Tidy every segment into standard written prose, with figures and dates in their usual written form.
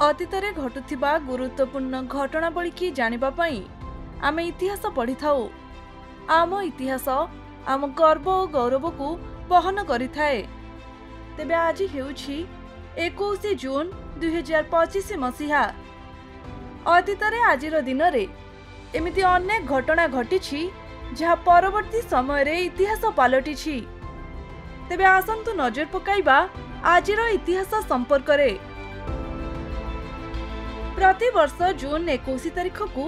अतीतरे घटुथिबा गुरुत्वपूर्ण घटनावली की जानिबा पई आमे इतिहास पढ़ी थाउ। आम इतिहास आम गर्व और गौरव को बहन करिथाए। तेबे आज हेउछि 21 जून 2025 मसीहा। अतीतरे आजिर दिन रे एमिति अनेक घटना घटिछि जहा परवर्ती समय रे इतिहास पलटिछि। तेबे आसंतु नजर पकाइबा आजिर इतिहास संपर्क रे। प्रति वर्ष जून 21 तारिख को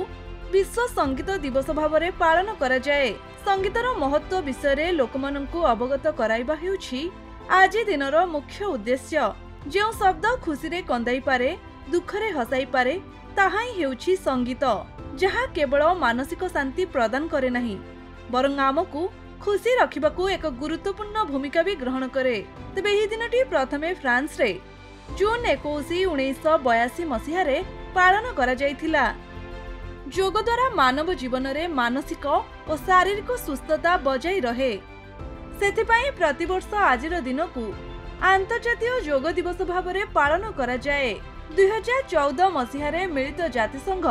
विश्व संगीत दिवस भाव में पालन करा जाए। संगीतर महत्व विषय रे लोकमानंकु अवगत कराइबा हेउछि आज दिनर मुख्य उद्देश्य। जो शब्द खुशी रे कंदाई पारे, दुख रे हसाई पारे, ताहा ही हेउछि संगीत, जहा केवल मानसिक शांति प्रदान करे नहीं बरं आमको खुशी रखिबाकू एक गुरुत्वपूर्ण भूमिका भी ग्रहण करे। तबे एही दिनटी प्रथमे फ्रांस रे जून 21, 1982 मसीह रे पालन करा जायथिला। योग द्वारा मानव जीवन रे मानसिक और शारीरिक सुस्थता बजाई रहे। सेथिपाई प्रतिवर्ष आजिर दिन को अंतर्जातीय योग दिवस भाव में पालन करा जाए। 2014 मसीह रे मिलित जातिसंघ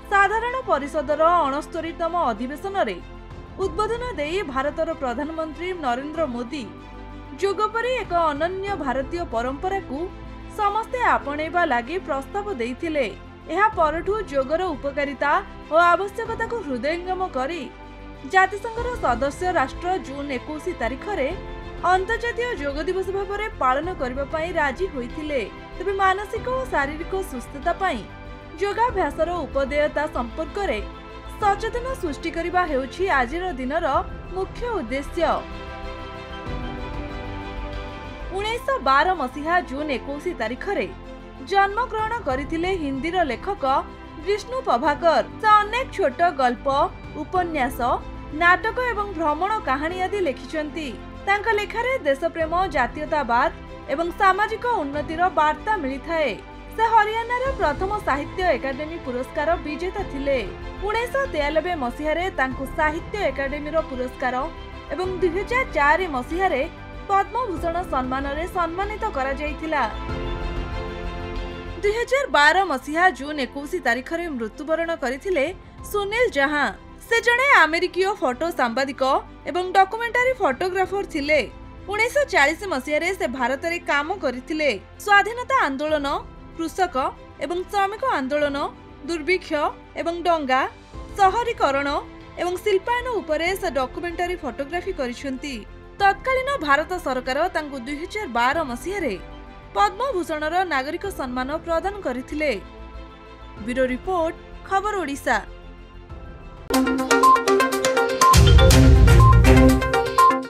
साधारण परिषदर 69तम अधिवेशन रे उद्बोधन देई भारतर प्रधानमंत्री नरेंद्र मोदी योग परि एक अनन्य भारतीय परंपरा को समस्ते आपणेबा लागि प्रस्ताव देइथिले। एहा परठु योगर उपकारिता और आवश्यकता को हृदयंगम करी जातिसंघर सदस्य राष्ट्र जून 21 तारिख रे अंतर्जातीय योग दिवस भाव में पालन करबा पई राजी होइथिले। तबे मानसिक और शारीरिक सुस्थता पई योगाभ्यासर उपदेयता संपर्क रे सचेतन सृष्टि करबा हेउछि आजिर दिनर मुख्य उद्देश्य। 1912 मसीहा जून 21 तारिख रे जन्म ग्रहण करथिले हिंदीर लेखक विष्णु प्रभाकर। से अनेक छोट गल्प, उपन्यास, नाटक एवं भ्रमण कहानी आदि लिखिछंती। तांका लेखारे देशप्रेम, जातीयतावाद एवं सामाजिक उन्नतिर वार्ता मिलिथाए। से हरियाणार प्रथम साहित्य एकाडेमी पुरस्कार विजेता थिले। 1993 मसीह रे तांको साहित्य एकाडेमी पुरस्कार एवं 2004 मसीह रे पद्मभूषण सम्मान रे सम्मानित करा जायथिला। 2012 मसीहा जून 21 तारिख रे मृत्युवरण करथिले सुनील जहां। से जणे अमेरिकीय फोटो सांबादिक एवं डॉक्यूमेंटरी फोटोग्राफर थिले। 1940 मसीह रे से भारत रे काम करथिले। स्वाधीनता आंदोलन, कृषक एवं श्रमिक आंदोलन, दुर्भिक्ष एवं डंगा, शहरीकरण एवं शिल्पायन उपरे से डॉक्यूमेंटरी फोटोग्राफी करिसेंती। तत्कालीन भारत सरकार तांको 2012 मसीह रे पद्मभूषणर नागरिक सम्मान प्रदान करथिले। ब्यूरो रिपोर्ट, खबर ओडिशा।